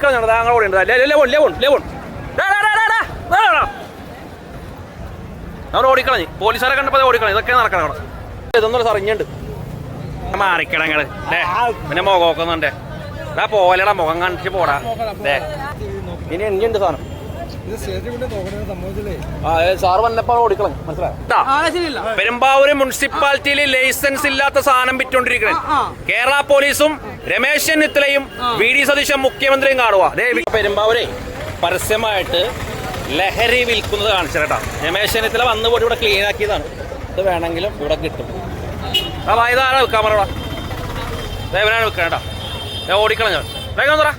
ഓടിക്കളഞ്ഞോ താങ്കൾ ഓടിയുണ്ട് അവർ ഓടിക്കളഞ്ഞ് പോലീസുകാരെ കണ്ടപ്പോൾ ഓടിക്കളഞ്ഞ് ഇതൊക്കെ നടക്കണം അവിടെ ഇതൊന്നും സാർ ഇഞ്ഞുണ്ട് മാറിക്കിടങ്ങള് പിന്നെ മുഖം നോക്കുന്നുണ്ടേ ഇതാ പോലെടാ മുഖം കാണിച്ച് പോടാ ഇനി എഞ്ഞുണ്ട് സാധനം സാറ് വന്നപ്പോ ഓടിക്കളഞ്ഞു മനസ്സിലായോ പെരുമ്പാവൂര് മുനിസിപ്പാലിറ്റിയിൽ ലൈസൻസ് ഇല്ലാത്ത സാധനം വിറ്റോണ്ടിരിക്കണേ കേരള പോലീസും രമേശ് ചെന്നിത്തലയും VD സതീശൻ മുഖ്യമന്ത്രിയും കാണുക പെരുമ്പാവൂരെ പരസ്യമായിട്ട് ലഹരി വിൽക്കുന്നത് കാണിച്ചേട്ടാ രമേശ് ചെന്നിത്തല വന്നു പോയി ഇവിടെ ക്ലീൻ ആക്കിയതാണ് ഇത് വേണമെങ്കിലും ഇവിടെ കിട്ടും ഇതാണ് വിൽക്കാൻ പറയടാ ദേവനാണ് വിൽക്കണേട്ടാ ഓടിക്കളഞ്ഞ വേഗം പറ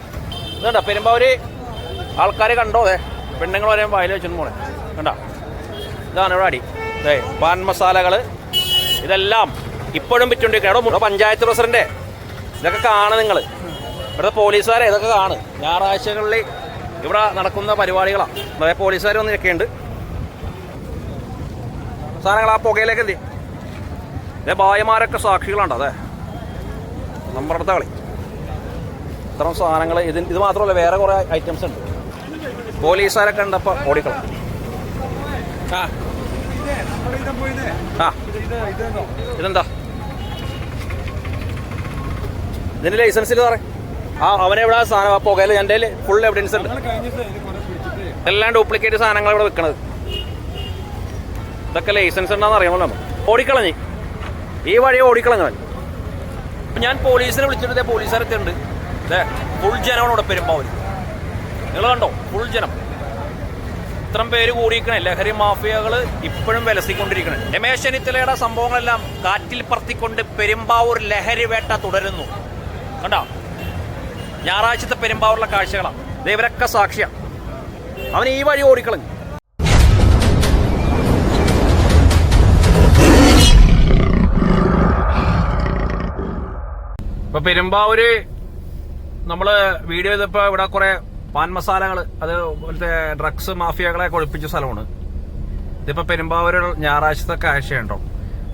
ഇതുണ്ടാ പെരുമ്പാവൂര് ആൾക്കാർ കണ്ടോ അതെ പെണ്ണുങ്ങൾ വരെ വായിൽ വെച്ചൊന്നും പോണേ കണ്ടാ ഇതാണ് ഇവിടെ അടി പാൻ മസാലകൾ ഇതെല്ലാം ഇപ്പോഴും വിറ്റുകൊണ്ടിരിക്കണം ഇവിടെ പഞ്ചായത്ത് പ്രസിഡന്റ് ഇതൊക്കെ കാണും നിങ്ങൾ ഇവിടുത്തെ പോലീസുകാരെ ഇതൊക്കെ കാണും ഞായറാഴ്ചകളിൽ ഇവിടെ നടക്കുന്ന പരിപാടികളാണ് അതായത് പോലീസുകാർ വന്ന് ഇതൊക്കെയുണ്ട് സാധനങ്ങൾ ആ പുകയിലേക്ക് എന്ത് ഇതേ ഭായമാരൊക്കെ സാക്ഷികളുണ്ടോ അതെ നമ്മുടെ അടുത്ത കളി ഇത്തരം സാധനങ്ങൾ ഇത് മാത്രമല്ല വേറെ കുറേ ഐറ്റംസ് ഉണ്ട് പോലീസുകാരെ കണ്ടപ്പോൾ ഓടിക്കള ഇതെന്താ ഇതിന് ലൈസൻസിൽ സാറേ അവനെവിടെ സാധനം ആ പുകയിൽ എൻ്റെ ഫുൾ എവിഡൻസ് ഉണ്ട് എല്ലാം ഡ്യൂപ്ലിക്കേറ്റ് സാധനങ്ങൾ ഇവിടെ വിൽക്കണത് ഇതൊക്കെ ലൈസൻസ് ഉണ്ടെന്ന് അറിയാമല്ലോ നമ്മൾ ഓടിക്കളഞ്ഞ് ഈ വഴി ഓടിക്കളഞ്ഞവൻ ഞാൻ പോലീസിനെ വിളിച്ചിട്ട് പോലീസുകാരെത്തിയുണ്ട് ഫുൾ ജനമാണ് ഇവിടെ പെരുമ്പാവൂര് നിങ്ങൾ കണ്ടോ ഫുൾ ജനം ഇത്രയും പേര് കൂടിയിരിക്കണേ ലഹരി മാഫിയകൾ ഇപ്പോഴും വിലസിക്കൊണ്ടിരിക്കണേ രമേശ് ചെന്നിത്തലയുടെ സംഭവങ്ങളെല്ലാം കാറ്റിൽ പറത്തിക്കൊണ്ട് പെരുമ്പാവൂർ ലഹരി വേട്ട തുടരുന്നു കണ്ടോ ഞായറാഴ്ചത്തെ പെരുമ്പാവൂരിലെ കാഴ്ചകളാണ് ഇവരൊക്കെ സാക്ഷിയാണ് അവൻ ഈ വഴി ഓടിക്കളഞ്ഞു ഇപ്പൊ പെരുമ്പാവൂര് നമ്മള് വീഡിയോ ചെയ്തപ്പോ ഇവിടെ കുറെ പാൻ മസാലകൾ അതുപോലത്തെ ഡ്രഗ്സ് മാഫിയകളെ കൊഴിപ്പിച്ച സ്ഥലമാണ് ഇതിപ്പോ പെരുമ്പാവൂർ ഞായറാഴ്ചത്തെ കാഴ്ചയുണ്ടോ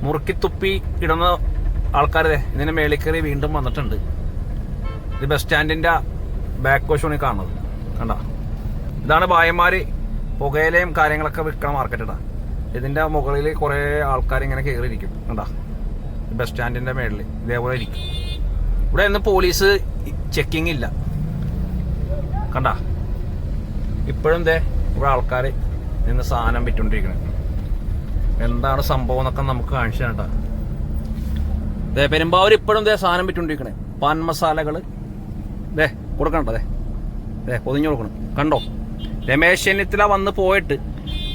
മുറുക്കി തുപ്പി ഇടുന്ന ആൾക്കാർ ഇതിന്റെ മേളിൽ കയറി വീണ്ടും വന്നിട്ടുണ്ട് ഇത് ബസ് സ്റ്റാൻഡിന്റെ ബാക്ക് വശമാണ് കാണുന്നത് കണ്ട ഇതാണ് ഭായന്മാര് പുകയിലയും കാര്യങ്ങളൊക്കെ വിൽക്കണ മാർക്കറ്റാ ഇതിന്റെ മുകളിൽ കുറെ ആൾക്കാർ ഇങ്ങനെ കയറിയിരിക്കും കണ്ട ബസ് സ്റ്റാൻഡിന്റെ മേളിൽ ഇതേപോലെ ഇരിക്കും ഇവിടെ ഒന്നും പോലീസ് ചെക്കിംഗ് ഇല്ല കണ്ട ഇപ്പോഴും ഇവിടെ ആൾക്കാർ നിന്ന് സാധനം വിറ്റുകൊണ്ടിരിക്കണേ എന്താണ് സംഭവം എന്നൊക്കെ നമുക്ക് കാണിച്ചു കേട്ടാ പെരുമ്പാവൂർ ഇപ്പോഴും സാധനം വിറ്റുകൊണ്ടിരിക്കണേ പാൻ മസാലകള് കൊടുക്കണ്ട പൊതിഞ്ഞു കൊടുക്കണം കണ്ടോ രമേശ് ചെന്നിത്തല വന്ന് പോയിട്ട്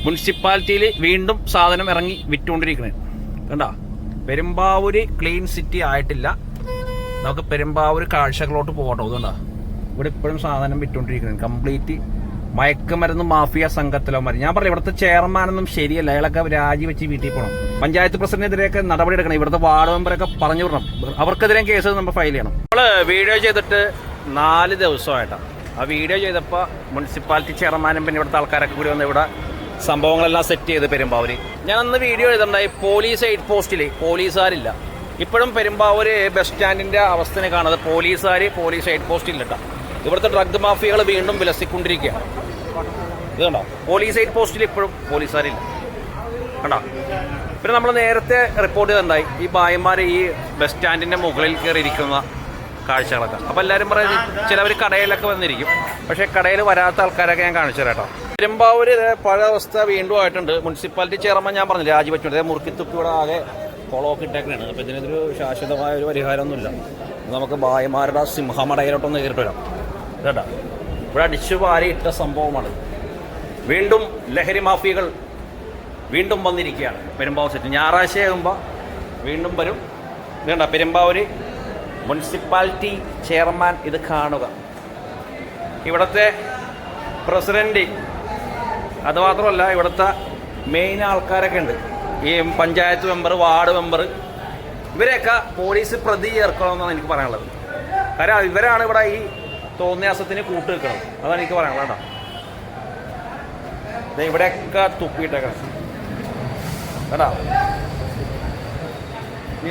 മുനിസിപ്പാലിറ്റിയിൽ വീണ്ടും സാധനം ഇറങ്ങി വിറ്റുകൊണ്ടിരിക്കണേ കണ്ട പെരുമ്പാവൂര് ക്ലീൻ സിറ്റി ആയിട്ടില്ല നമുക്ക് പെരുമ്പാവൂർ കാഴ്ചകളോട്ട് പോകട്ടോ അതുകൊണ്ടാ ഇവിടെ ഇപ്പോഴും സാധനം വിറ്റുകൊണ്ടിരിക്കുന്നത് കംപ്ലീറ്റ് മയക്കുമരുന്ന് മാഫിയ സംഘത്തിലവന്മാർ ഞാൻ പറഞ്ഞു ഇവിടുത്തെ ചെയർമാനൊന്നും ശരിയല്ല അയാളൊക്കെ രാജിവെച്ച് വീട്ടിൽ പോകണം പഞ്ചായത്ത് പ്രസിഡന്റിനെതിരെയൊക്കെ നടപടി എടുക്കണം ഇവിടുത്തെ വാർഡ് മെമ്പറൊക്കെ പറഞ്ഞു വിടണം അവർക്കെതിരെ കേസ് നമ്മൾ ഫയൽ ചെയ്യണം നമ്മള് വീഡിയോ ചെയ്തിട്ട് 4 ദിവസമായിട്ടാണ് ആ വീഡിയോ ചെയ്തപ്പോൾ മുനിസിപ്പാലിറ്റി ചെയർമാനും പിന്നെ ഇവിടുത്തെ ആൾക്കാരൊക്കെ കൂടി വന്ന് ഇവിടെ സംഭവങ്ങളെല്ലാം സെറ്റ് ചെയ്ത് പെരുമ്പാവൂര് ഞാൻ അന്ന് വീഡിയോ ചെയ്തിട്ടുണ്ടായി പോലീസ് എയ്ഡ് പോസ്റ്റിൽ പോലീസുകാരില്ല ഇപ്പോഴും പെരുമ്പാവൂര് ബസ് സ്റ്റാൻഡിന്റെ അവസ്ഥനെ കാണുന്നത് പോലീസ് എയ്ഡ് പോസ്റ്റിലില്ല ഇവിടുത്തെ ഡ്രഗ് മാഫിയകൾ വീണ്ടും വിലസിക്കൊണ്ടിരിക്കുകയാണ് ഇത് കണ്ടോ പോലീസ് എയ്ഡ് പോസ്റ്റിൽ ഇപ്പോഴും പോലീസുകാരില്ല കണ്ടോ പിന്നെ നമ്മൾ നേരത്തെ റിപ്പോർട്ട് ചെയ്തിട്ടുണ്ടായി ഈ ഭായന്മാർ ഈ ബസ് സ്റ്റാൻഡിന്റെ മുകളിൽ കയറിയിരിക്കുന്ന കാഴ്ചകളൊക്കെ അപ്പോൾ എല്ലാവരും പറയുന്നത് ചിലവർ കടയിലൊക്കെ വന്നിരിക്കും പക്ഷേ കടയിൽ വരാത്ത ആൾക്കാരൊക്കെ ഞാൻ കാണിച്ചു തരാം കേട്ടോ പെരുമ്പാവൂര് പഴയ അവസ്ഥ വീണ്ടും ആയിട്ടുണ്ട് മുനിസിപ്പാലിറ്റി ചെയർമാൻ ഞാൻ പറഞ്ഞു രാജിവെച്ചുണ്ട് മുറുക്കിത്തുപ്പി ഇവിടെ ആകെ കുളമൊക്കെ ഇട്ടേക്കണാണ് അപ്പോൾ ഇതിനൊരു ശാശ്വതമായ ഒരു പരിഹാരമൊന്നുമില്ല നമുക്ക് ഭായമാരുടെ സിംഹമടയിലോട്ടൊന്ന് കയറിട്ട് വരാം കേട്ടോ ഇവിടെ അടിച്ചു വാരി ഇട്ട സംഭവമാണ് വീണ്ടും ലഹരി മാഫിയകൾ വീണ്ടും വന്നിരിക്കുകയാണ് പെരുമ്പാവൂർ സിറ്റി ഞായറാഴ്ചയാകുമ്പോൾ വീണ്ടും വരും ഇതുണ്ട പെരുമ്പാവൂര് മുനിസിപ്പാലിറ്റി ചെയർമാൻ ഇത് കാണുക ഇവിടുത്തെ പ്രസിഡന്റ് അതുമാത്രമല്ല ഇവിടുത്തെ മെയിൻ ആൾക്കാരൊക്കെ ഉണ്ട് ഈ പഞ്ചായത്ത് മെമ്പർ വാർഡ് മെമ്പർ ഇവരെയൊക്കെ പോലീസ് പ്രതി ചേർക്കണമെന്നാണ് എനിക്ക് പറയാനുള്ളത് കാരണം ഇവരാണ് ഇവിടെ ഈ തോന്നിയാസത്തിന് കൂട്ട് വെക്കണം അതാണ് എനിക്ക് പറയാനുള്ളത് കേട്ടോ ഇവിടെയൊക്കെ തുപ്പിയിട്ടേക്കണം കേട്ടോ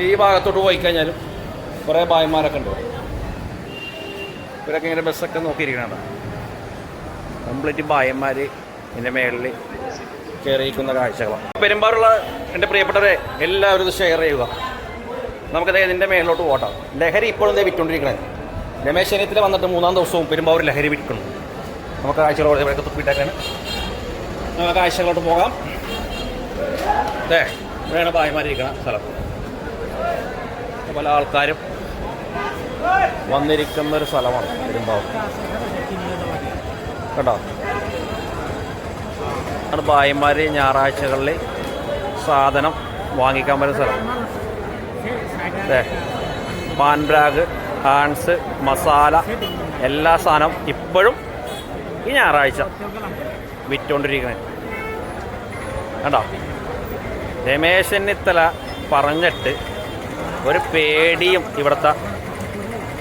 ഈ ഭാഗത്തോട്ട് പോയി കഴിഞ്ഞാലും കുറേ ഭായന്മാരൊക്കെ ഉണ്ട് ഇവരൊക്കെ ഇങ്ങനെ ബസ്സൊക്കെ നോക്കിയിരിക്കണ കംപ്ലീറ്റ് ബായന്മാർ ഇതിൻ്റെ മേളിൽ കയറിയിരിക്കുന്ന കാഴ്ചകളാണ്. പെരുമ്പാറുള്ള എൻ്റെ പ്രിയപ്പെട്ടവരെ എല്ലാവരും ഇത് ഷെയർ ചെയ്യുക. നമുക്കത് ഇതിൻ്റെ മേളിലോട്ട് പോട്ടാം. ലഹരി ഇപ്പോഴും ഇതേ വിറ്റുകൊണ്ടിരിക്കണേ. രമേശ് ചെന്നിത്തല വന്നിട്ട് 3-ാം ദിവസവും പെരുമ്പാവൂർ ലഹരി വിൽക്കുന്നു. നമുക്ക് കാഴ്ചകളോട് ഇവിടെയൊക്കെ തുപ്പിയിട്ടൊക്കെയാണ്. നമുക്ക് കാഴ്ചകളോട്ട് പോകാം. ഇവിടെയാണ് ബായന്മാരിരിക്കണ സ്ഥലം. പല ആൾക്കാരും വന്നിരിക്കുന്നൊരു സ്ഥലമാണ് പെരുമ്പാവൂർ. കേട്ടോ, ആണ് ബായന്മാർ ഞായറാഴ്ചകളിൽ സാധനം വാങ്ങിക്കാൻ പറ്റുന്ന സ്ഥലം. പാൻ ബ്രാഗ്, ഹാൻസ്, മസാല എല്ലാ സാധനവും ഇപ്പോഴും ഈ ഞായറാഴ്ച വിറ്റുകൊണ്ടിരിക്കണേ. കണ്ടോ, രമേശ് ചെന്നിത്തല പറഞ്ഞിട്ട് ഒരു പേടിയും ഇവിടുത്തെ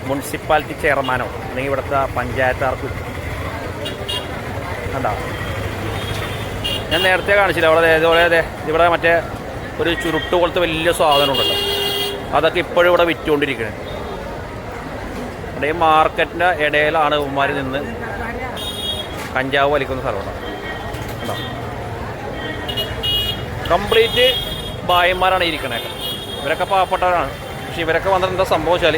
മുനിസിപ്പാലിറ്റി ചെയർമാനോ അല്ലെങ്കിൽ ഇവിടുത്തെ പഞ്ചായത്തുകാർക്ക് കണ്ടോ. ഞാൻ നേരത്തെ കാണിച്ചില്ല അവിടെ ഇതേപോലെ ഇവിടെ മറ്റേ ഒരു ചുരുട്ട് പോലത്തെ വലിയ സാധനം ഉണ്ടല്ലോ, അതൊക്കെ ഇപ്പോഴും ഇവിടെ വിറ്റുകൊണ്ടിരിക്കണേ. അവിടെ ഈ മാർക്കറ്റിൻ്റെ ഇടയിലാണ് ഉമ്മാർ നിന്ന് കഞ്ചാവ് വലിക്കുന്ന സ്ഥലമുണ്ട്. കണ്ടോ, കംപ്ലീറ്റ് ബായന്മാരാണ് ഇരിക്കണേ. ഇവരൊക്കെ പാവപ്പെട്ടവരാണ്. പക്ഷെ ഇവരൊക്കെ വന്നിട്ട് എന്താ സംഭവിച്ചാൽ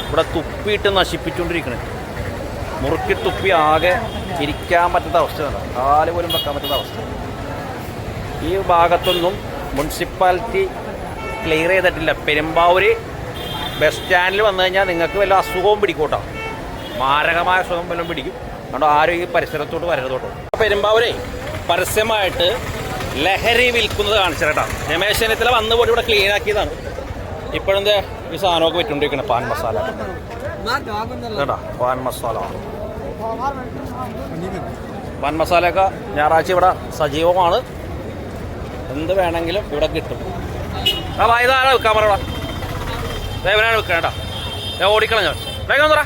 ഇവിടെ തുപ്പിയിട്ട് നശിപ്പിച്ചുകൊണ്ടിരിക്കണേ. മുറുക്കി തുപ്പി ആകെ ഇരിക്കാൻ പറ്റുന്ന അവസ്ഥയാണ്, കാല് പോലും വെക്കാൻ പറ്റുന്ന അവസ്ഥ. ഈ ഭാഗത്തൊന്നും മുനിസിപ്പാലിറ്റി ക്ലിയർ ചെയ്തിട്ടില്ല. പെരുമ്പാവൂർ ബസ് സ്റ്റാൻഡിൽ വന്നു കഴിഞ്ഞാൽ നിങ്ങൾക്ക് വല്ല അസുഖവും പിടിക്കൂട്ടോ, മാരകമായ അസുഖം വല്ലതും പിടിക്കും. അതുകൊണ്ട് ആരും ഈ പരിസരത്തോട്ട് വരരുതോട്ടോ. പെരുമ്പാവൂരെ പരസ്യമായിട്ട് ലഹരി വിൽക്കുന്നത് കാണിച്ചേട്ടാ. രമേശ് ചെന്നിത്തല വന്ന് പോയി ഇവിടെ ക്ലീൻ ആക്കിയതാണ്. ഇപ്പോഴെന്താ ഈ സാധനമൊക്കെ വിറ്റുകൊണ്ടിരിക്കണേ. പാൻ മസാല കേട്ടാ, പാൻ മസാല പാൻ മസാലയൊക്കെ ഞായറാഴ്ച ഇവിടെ സജീവമാണ്. എന്ത് വേണമെങ്കിലും ഇവിടെ കിട്ടും. ഇതാരാ വിൽക്കാൻ പറയടാ, ഇവനാണ് വിൽക്കണം കേട്ടാ. ഞാൻ ഓടിക്കണം. ഞാൻ വേഗം പറ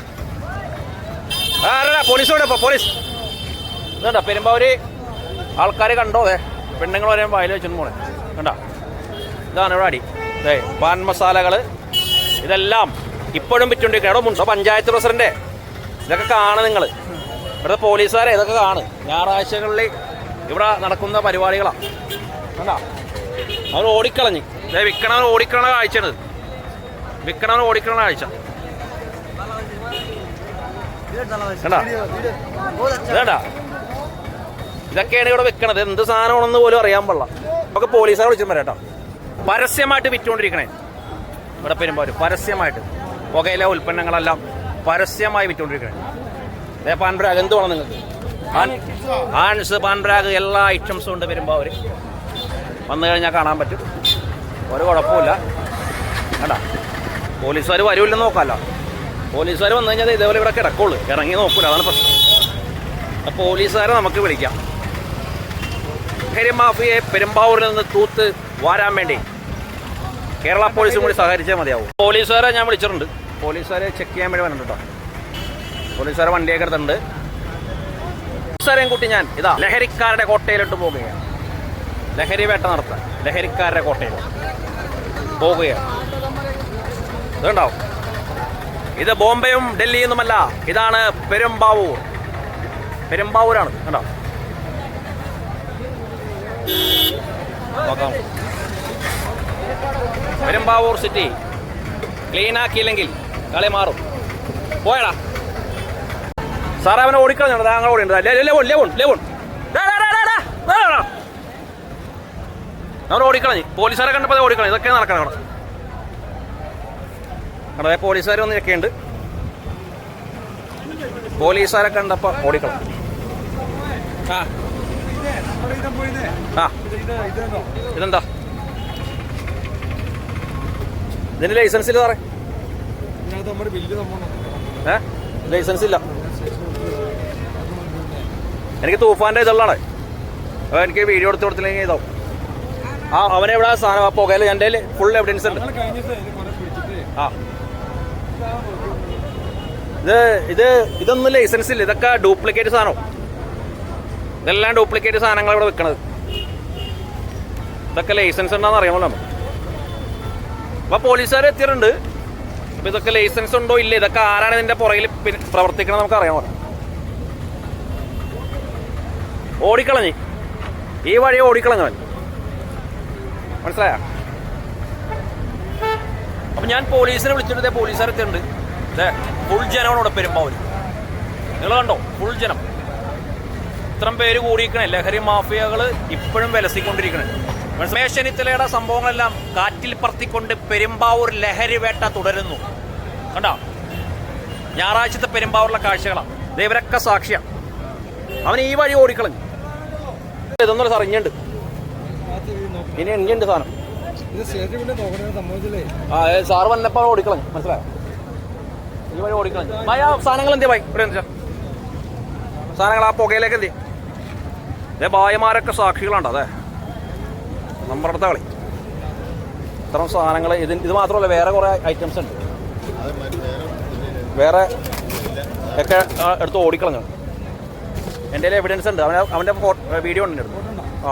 ആരാ പോലീസോടെ ഇപ്പോൾ പോലീസ് ഇതുണ്ടോ. പെരുമ്പാവൂര് ആൾക്കാർ കണ്ടോ, പെണ്ണുങ്ങൾ വരെ വായിൽ വെച്ചു പോണേ. കണ്ടോ, ഇതാണ് ഇവിടെ അടി. പാൻ മസാലകൾ ഇതെല്ലാം ഇപ്പോഴും വിറ്റുകൊണ്ടിരിക്കണം. ഇവിടെ മുണ്ടോ പഞ്ചായത്ത് പ്രസിഡന്റ്, ഇതൊക്കെ കാണും നിങ്ങൾ. ഇവിടുത്തെ പോലീസുകാരെ ഇതൊക്കെ കാണും. ഞായറാഴ്ചകളിൽ ഇവിടെ നടക്കുന്ന പരിപാടികളാണ്. കണ്ടോ, അവർ ഓടിക്കളഞ്ഞ് വിൽക്കണവർ ഓടിക്കണ കാഴ്ചയാണ്. വിൽക്കണവർ ഓടിക്കണ കാഴ്ച കണ്ടാ. ഇതേണ്ടാ, ഇതൊക്കെയാണ് ഇവിടെ വിൽക്കണത്. എന്ത് സാധനമാണെന്ന് പോലും അറിയാൻ പാടില്ല. നമുക്ക് പോലീസുകാരെ വിളിച്ചിട്ട് വരാം കേട്ടോ. പരസ്യമായിട്ട് വിറ്റുകൊണ്ടിരിക്കണേ ഇവിടെ പെരുമ്പാവൂർ. പരസ്യമായിട്ട് പുകയില ഉൽപ്പന്നങ്ങളെല്ലാം പരസ്യമായി വിറ്റുകൊണ്ടിരിക്കണേ. പാൻ ബ്രാഗ് എന്ത് വേണം നിങ്ങൾക്ക്? ഹാൻസ്, പാൻ ബ്രാഗ് എല്ലാ ഐറ്റംസും ഉണ്ട് പെരുമ്പാവൂർ. വന്നു കഴിഞ്ഞാൽ കാണാൻ പറ്റും. ഒരു കുഴപ്പമില്ല. കേട്ടാ, പോലീസുകാർ വരുമില്ലെന്ന് നോക്കാമല്ലോ. പോലീസുകാർ വന്നു കഴിഞ്ഞാൽ ഇതേപോലെ ഇവിടെ കിടക്കുള്ളൂ, ഇറങ്ങി നോക്കൂല. അതാണ് പ്രശ്നം. പോലീസുകാരെ നമുക്ക് വിളിക്കാം. ലഹരി മാഫിയയെ പെരുമ്പാവൂരിൽ നിന്ന് തൂത്ത് വാരാൻ വേണ്ടി കേരള പോലീസും കൂടി സഹകരിച്ചാൽ മതിയാവും. പോലീസുകാരെ ഞാൻ വിളിച്ചിട്ടുണ്ട്. പോലീസുകാരെ ചെക്ക് ചെയ്യാൻ വേണ്ടി വന്നിട്ടുണ്ട് കേട്ടോ. പോലീസുകാരെ വണ്ടിയൊക്കെ എടുത്തിട്ടുണ്ട്. പോലീസുകാരെയും കൂട്ടി ഞാൻ ഇതാ ലഹരിക്കാരുടെ കോട്ടയിലോട്ട് പോകുകയാണ്. ലഹരി വേട്ട നടത്താൻ ലഹരിക്കാരുടെ കോട്ടയിൽ പോകുകയാണ്. ഇതുണ്ടാവും. ഇത് ബോംബെയും ഡൽഹിയൊന്നുമല്ല, ഇതാണ് പെരുമ്പാവൂർ. പെരുമ്പാവൂരാണ്. കണ്ടോ, നോക്കാം. പെരുമ്പാവൂർ സിറ്റി ക്ലീൻ ആക്കിയില്ലെങ്കിൽ കളി മാറും. പോയടാ സാറേ, അവനെ ഓടിക്കളഞ്ഞോ. താങ്കൾ ഓടിയുണ്ട്. അവൻ ഓടിക്കളഞ്ഞ്. പോലീസുകാരെ കണ്ടപ്പോൾ ഓടിക്കളഞ്ഞു. ഇതൊക്കെ നടക്കണം അവിടെ. അവിടെ പോലീസുകാർ വന്ന് ഇതൊക്കെയുണ്ട്. പോലീസുകാരെ കണ്ടപ്പോൾ ഓടിക്കളഞ്ഞു. ഇതെന്താ, ഇതിന് ലൈസൻസ് ഇല്ല സാറേ. ലൈസൻസ് ഇല്ല. എനിക്ക് തൂഫാൻ്റെ ഇതുള്ളതാണ്. എനിക്ക് വീഡിയോ എടുത്ത് കൊടുത്തില്ലെങ്കിൽ ഇതാവും. അവനെ ഇവിടെ സാധനം ആ പുകയിൽ എൻ്റെ ഫുൾ എവിഡൻസ് ഉണ്ട്. ഇതൊന്നും ലൈസൻസ് ഇല്ല. ഇതൊക്കെ ഡ്യൂപ്ലിക്കേറ്റ് സാധനം. ഇതെല്ലാം ഡ്യൂപ്ലിക്കേറ്റ് സാധനങ്ങൾ ഇവിടെ വിൽക്കണത്. ഇതൊക്കെ ലൈസൻസ് ഉണ്ടെന്ന് അറിയാമല്ലോ നമുക്ക്. അപ്പോൾ പോലീസുകാർ എത്തിയിട്ടുണ്ട്. അപ്പൊ ഇതൊക്കെ ലൈസൻസ് ഉണ്ടോ ഇല്ല, ഇതൊക്കെ ആരാണ് ഇതിന്റെ പുറകിൽ പ്രവർത്തിക്കണം നമുക്ക് അറിയാമോ. ഓടിക്കളഞ്ഞ് ഈ വഴി ഓടിക്കളഞ്ഞവൻ, മനസ്സിലായ? അപ്പൊ ഞാൻ പോലീസിനെ വിളിച്ചിട്ട് പോലീസുകാരെത്തിയുണ്ട്. ഫുൾ ജനമാണ് ഇവിടെ പെരുമ്പാവൂർ. നിങ്ങൾ കണ്ടോ, ഫുൾ ജനം. ഇത്രയും പേര് കൂടിയിരിക്കണേ. ലഹരി മാഫിയകൾ ഇപ്പോഴും വിലസിക്കൊണ്ടിരിക്കണേ. രമേശ് ചെന്നിത്തലയുടെ സംഭവങ്ങളെല്ലാം കാറ്റിൽ പറത്തിക്കൊണ്ട് പെരുമ്പാവൂർ ലഹരി വേട്ട തുടരുന്നു. കണ്ടോ, ഞായറാഴ്ചത്തെ പെരുമ്പാവൂരിലെ കാഴ്ചകളാണ്. ഇവരൊക്കെ സാക്ഷിയാണ്. അവൻ ഈ വഴി ഓടിക്കളഞ്ഞു. ഇതൊന്നുമല്ല സാർ, ഇനിയുണ്ട്, ഇനി ഇനിയുണ്ട് സാധനം. ആ സാറ് വന്നപ്പോൾ ഓടിക്കളഞ്ഞു, മനസ്സിലായോ? ഈ വഴി ഓടിക്കളഞ്ഞു. ആ സാധനങ്ങൾ എന്തിയാ ഭായി ഇവിടെ എന്താ സാധനങ്ങൾ? ആ പുകയിലേക്ക് എന്തി? അതെ, ഭായിമാരൊക്കെ സാക്ഷികളുണ്ട്. അതെ, നമ്മുടെ അടുത്ത കളി. ഇത്തരം സാധനങ്ങൾ ഇത് മാത്രമല്ല, വേറെ കുറേ ഐറ്റംസ് ഉണ്ട്. വേറെ ഒക്കെ എടുത്ത് ഓടിക്കളഞ്ഞു. എൻ്റെ കയ്യിൽ എവിഡൻസ് ഉണ്ട്. അവൻ്റെ വീഡിയോ ഉണ്ട് എടുത്തു. ആ,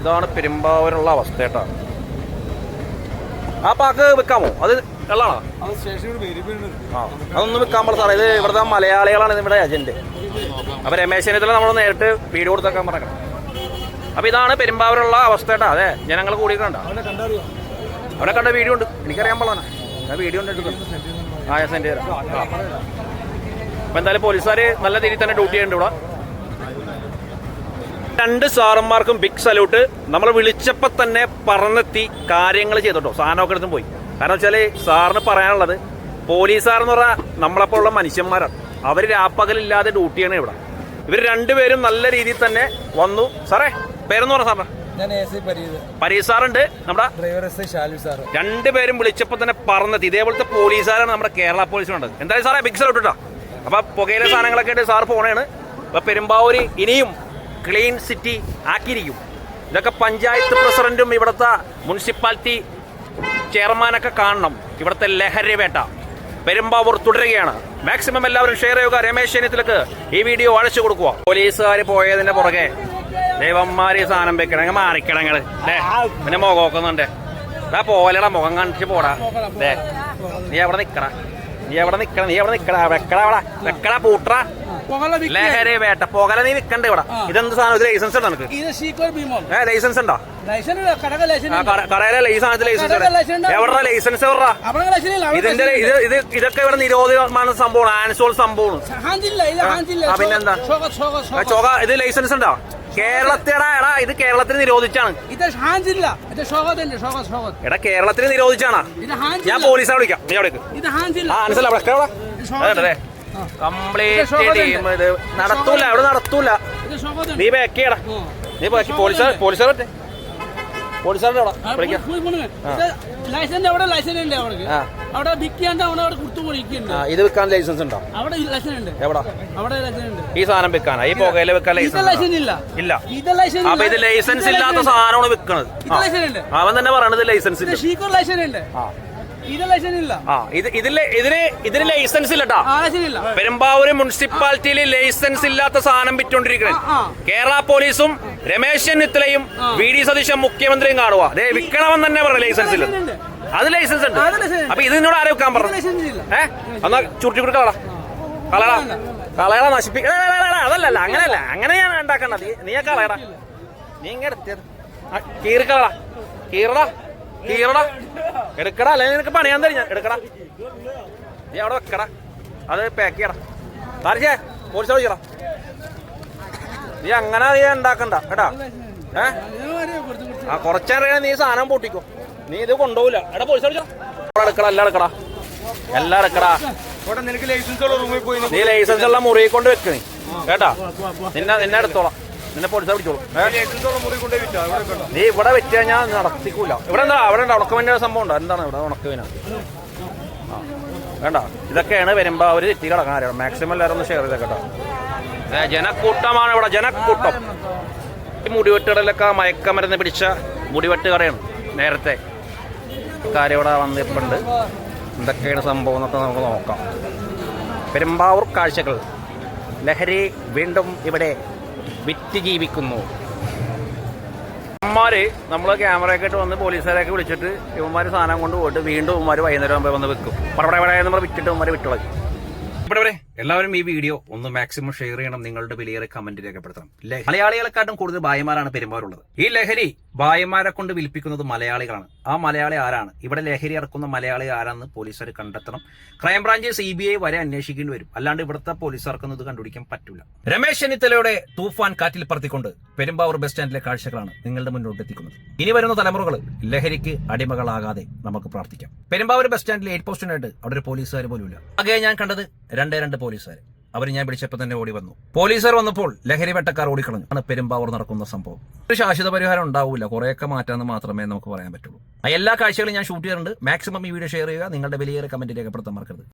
ഇതാണ് പെരുമ്പാവൂരുള്ള അവസ്ഥ കേട്ടോ. ആ പാക്ക് വിൽക്കാമോ? അത് വെള്ളാണോ? ആ, അതൊന്നും വിൽക്കാൻ പാടില്ല സാറേ. ഇത് ഇവിടുത്തെ മലയാളികളാണ് ഇവിടെ ഏജന്റ്. അപ്പോൾ രമേശ് ചെന്നിത്തല നമ്മൾ നേരിട്ട് വീഡിയോ കൊടുത്തേക്കാൻ പറഞ്ഞേക്കണം. അപ്പോൾ ഇതാണ് പെരുമ്പാവൂരുള്ള അവസ്ഥ കേട്ടോ. അതെ, ജനങ്ങൾ കൂടിക്കണ്ട. അവനെ കണ്ട വീഡിയോ ഉണ്ട്, എനിക്കറിയാൻ പാടില്ല. ഞാൻ വീഡിയോ ഉണ്ട് എടുക്കുന്നത്. ആ, ഞാൻ സെൻഡ് ചെയ്യാം. അപ്പോൾ എന്തായാലും പോലീസുകാർ നല്ല രീതിയിൽ തന്നെ ഡ്യൂട്ടി ചെയ്യുന്നുണ്ട് ഇവിടെ. രണ്ട് സാറന്മാർക്കും ബിഗ് സല്യൂട്ട്. നമ്മൾ വിളിച്ചപ്പോൾ തന്നെ പറന്നെത്തി കാര്യങ്ങൾ ചെയ്തോട്ടോ. സാധനമൊക്കെ എടുത്തും പോയി. കാരണം വെച്ചാൽ സാറിന് പറയാനുള്ളത്, പോലീസുകാരെന്ന് പറഞ്ഞാൽ നമ്മളെപ്പോലുള്ള മനുഷ്യന്മാരാണ്. അവർ രാപ്പകലില്ലാതെ ഡ്യൂട്ടി ചെയ്യണം ഇവിടെ. ഇവർ രണ്ടുപേരും നല്ല രീതിയിൽ തന്നെ വന്നു. സാറേ പേരെന്ന് പറഞ്ഞ സാറിന്? പരീസ് സാറുണ്ട്, നമ്മുടെ രണ്ടുപേരും വിളിച്ചപ്പോൾ തന്നെ പറന്നെത്തി. ഇതേപോലത്തെ പോലീസുകാരാണ് നമ്മുടെ കേരള പോലീസിനുണ്ട്. എന്തായാലും സാറേ ബിഗ് സല്യൂട്ട് കേട്ടോ. അപ്പോൾ പുകയിലെ സാധനങ്ങളൊക്കെ ആയിട്ട് സാർ പോണേണ്. അപ്പോൾ പെരുമ്പാവൂർ ഇനിയും ക്ലീൻ സിറ്റി ആക്കിയിരിക്കും. ഇതൊക്കെ പഞ്ചായത്ത് പ്രസിഡന്റും ഇവിടുത്തെ മുനിസിപ്പാലിറ്റി ചെയർമാനൊക്കെ കാണണം. ഇവിടുത്തെ ലഹരി വേട്ട പെരുമ്പാവൂർ തുടരുകയാണ്. മാക്സിമം എല്ലാവരും ഷെയർ ചെയ്യുക. രമേശ് ചെന്നിത്തലക്ക് ഈ വീഡിയോ അയച്ചു കൊടുക്കുക. പോലീസുകാർ പോയതിന്റെ പുറകെ ദൈവന്മാര് സാധനം വെക്കണം, മാറിക്കണങ്ങൾ പിന്നെ മുഖം നോക്കുന്നുണ്ട്. ഇതാ പോലെടാ, മുഖം കാണിച്ച് പോടാ. നീ എവിടെ നിക്കടാ, നീ എവിടെ നിക്കണ, നീ എവിടെ നിക്കടാ, വെക്കടാ അവിടെ, വെക്കടാ പൂട്ടറ. ലഹരി വേട്ട പുകല നീ വിൽക്കണ്ട ഇവിടെ. ഇതെന്ത് സാധനം? ഇത് ലൈസൻസ് ഉണ്ടോ നിനക്ക്? ലൈസൻസ് ഉണ്ടോ? കടയിലെ ലൈസൻസ് എവിടെ? ലൈസൻസ് എവിടാ? ഇതിന്റെ ഇതൊക്കെ ഇവിടെ നിരോധിതமான സംഭവമാണ്. ആൻസോൾ സംഭവമാണ്. പിന്നെന്താ ചോക? ഇത് ലൈസൻസ് ഉണ്ടോ? കേരളത്തിടെ എടാ, ഇത് കേരളത്തിൽ നിരോധിച്ചാണ്. എടാ, കേരളത്തിൽ നിരോധിച്ചാണ്. ഞാൻ പോലീസിനെ വിളിക്കാം. നീ അവിടെ മനസ്സിലാവേ? കംപ്ലീറ്റ് ടീം ഇത് നടത്തൂല, ഇവിടെ നടത്തൂല. നീ ബാക്കിയടാ, നീ ബാക്കി. പോലീസുകാരുടെ ഇത് വിൽക്കാൻ ലൈസൻസ് ഉണ്ടോ? എവിടെ? ഈ സാധനം വെക്കാനാ? ഈ പുകയില വെക്കാൻ ലൈസൻസ് ഇല്ല. അപ്പൊ ഇത് ലൈസൻസ് ഇല്ലാത്ത സാധനമാണ് വിൽക്കണത്. അവൻ തന്നെ പറയണത് ലൈസൻസ് ഇല്ല. ഇതിന് ലൈസൻസ് ഇല്ലട്ടാ. പെരുമ്പാവൂര് മുനിസിപ്പാലിറ്റിയിൽ ലൈസൻസ് ഇല്ലാത്ത സാധനം വിറ്റോണ്ടിരിക്കണേ. കേരള പോലീസും രമേശ് ചെന്നിത്തലയും വി.ഡി. സതീശൻ മുഖ്യമന്ത്രിയും കാണുക. അതേ വിൽക്കണമെന്ന് തന്നെ പറഞ്ഞു. ലൈസൻസ് ഇല്ല. അത് ലൈസൻസ് ഉണ്ട്. അപ്പൊ ഇത് നിന്നോട് ആരെ വെക്കാൻ പറഞ്ഞു? എന്നാ ചുരുട്ടി കൊടുക്കളാ, കളയടാ, നശിപ്പിക്ക. അതല്ല, അങ്ങനെയല്ല, അങ്ങനെ ഞാൻ ഉണ്ടാക്കണ്ട. നീ കളയടാ, നീ ഇങ്ങനെ കീറിക്കളടാ, കീറടാ, എടുക്കടാ. അല്ലെങ്കിൽ നിനക്ക് പണിയാൻ തരും ഞാൻ. എടുക്കടാ, നീ അവിടെ വെക്കടാ, അത് പാക്ക് ചെയ്യടാ. താരിച്ചേ പോലീസ് വിളിക്കടാ. നീ അങ്ങനെ നീ ഉണ്ടാക്കണ്ട കേട്ടാ. ആ കുറച്ചറിയാൻ നീ സാധനം പൊട്ടിക്കോ. നീ ഇത് കൊണ്ടുപോകില്ല. എടാ പോലീസ് വിളിച്ചോ. എടുക്കടാ, എല്ലാം എടുക്കടാ, എല്ലാം എടുക്കടാ. നീ ലൈസൻസ് ഉള്ള മുറിയെ കൊണ്ട് വെക്കണേ കേട്ടാ. നിന്നെ എടുത്തോളാം. നിന്നെ പോലീസ് പിടിച്ചോളൂ. നീ ഇവിടെ വെച്ച് കഴിഞ്ഞാൽ നടത്തിക്കൂല. ഇവിടെ എന്താ, അവിടെ ഉണക്കമിന്റെ സംഭവം ഉണ്ടോ? എന്താണ് ഇവിടെ ഉണക്കമിന? ആ വേണ്ട. ഇതൊക്കെയാണ് വരുമ്പോ അവര് തെറ്റി കിടക്കാൻ അറിയണം. മാക്സിമം എല്ലാവരും ഒന്ന് ഷെയർ ചെയ്തേ കേട്ടോ. ജനക്കൂട്ടമാണ് ഇവിടെ, ജനക്കൂട്ടം. ഈ മുടിവെട്ടുകളിലൊക്കെ മയക്കമരുന്ന് പിടിച്ച മുടിവെട്ടുകടയാണ് നേരത്തെ. കാര്യം ഇവിടെ വന്നിട്ടുണ്ട്. എന്തൊക്കെയാണ് സംഭവം എന്നൊക്കെ നമുക്ക് നോക്കാം. പെരുമ്പാവൂർ കാഴ്ചകൾ. ലഹരി വീണ്ടും ഇവിടെ വിറ്റ് ജീവിക്കുന്നു. ഇവന്മാര് നമ്മള് ക്യാമറയൊക്കെ ഇട്ട് വന്ന് പോലീസുകാരെയൊക്കെ വിളിച്ചിട്ട് ഇവന്മാര് സാധനം കൊണ്ട് പോയിട്ട് വീണ്ടും ഇവന്മാര് വൈകുന്നേരം ആകുമ്പോൾ വന്ന് വെക്കും. പടപടെ നമ്മൾ വിറ്റിട്ട് ഇവന്മാര് വിട്ടുകളയും. ഇവിടെ എല്ലാവരും ഈ വീഡിയോ ഒന്ന് മാക്സിമം ഷെയർ ചെയ്യണം. നിങ്ങളുടെ വിലയേറെ കമന്റ് രേഖപ്പെടുത്തണം. മലയാളികളെക്കാട്ടും കൂടുതൽ ഭായിമാരാണ് പെരുമ്പാവൂരുള്ളത്. ഈ ലഹരി ഭായിമാരെ കൊണ്ട് വിൽപ്പിക്കുന്നത് മലയാളികളാണ്. ആ മലയാളി ആരാണ്, ഇവിടെ ലഹരി ഇറക്കുന്ന മലയാളി ആരാന്ന് പോലീസുകാർ കണ്ടെത്തണം. ക്രൈംബ്രാഞ്ച് CBI വരെ അന്വേഷിക്കേണ്ടി വരും. അല്ലാണ്ട് ഇവിടുത്തെ പോലീസുകാർക്കൊന്നും ഇത് കണ്ടുപിടിക്കാൻ പറ്റൂല. രമേശ് ചെന്നിത്തലയുടെ തൂഫാൻ കാറ്റിൽ പറത്തിക്കൊണ്ട് പെരുമ്പാവൂർ ബസ് സ്റ്റാൻഡിലെ കാഴ്ചകളാണ് നിങ്ങളുടെ മുന്നോട്ട് എത്തിക്കുന്നത്. ഇനി വരുന്ന തലമുറകൾ ലഹരിക്ക് അടിമകളാകാതെ നമുക്ക് പ്രാർത്ഥിക്കാം. പെരുമ്പാവൂർ ബസ് സ്റ്റാൻഡിൽ 8 പോസ്റ്റിനായിട്ട് അവിടെ ഒരു പോലീസുകാർ പോലുമില്ല. ആകെ ഞാൻ കണ്ടത് 2 പോലീസുകാർ. അവർ ഞാൻ പിടിച്ചപ്പോൾ തന്നെ ഓടി വന്നു. പോലീസുകാർ വന്നപ്പോൾ ലഹരി വെട്ടക്കാർ ഓടിക്കളഞ്ഞു. ആണ് പെരുമ്പാവൂർ നടക്കുന്ന സംഭവം. ഒരു ശാശ്വത പരിഹാരം ഉണ്ടാവില്ല, കുറെയൊക്കെ മാറ്റാമെന്ന് മാത്രമേ നമുക്ക് പറയാൻ പറ്റുള്ളൂ. എല്ലാ കാഴ്ചകളും ഞാൻ ഷൂട്ട് ചെയ്യാറുണ്ട്. മാക്സിമം ഈ വീഡിയോ ഷെയർ ചെയ്യുക. നിങ്ങളുടെ വിലയേറെ കമന്റ് രേഖപ്പെടുത്താൻ മറക്കരുത്.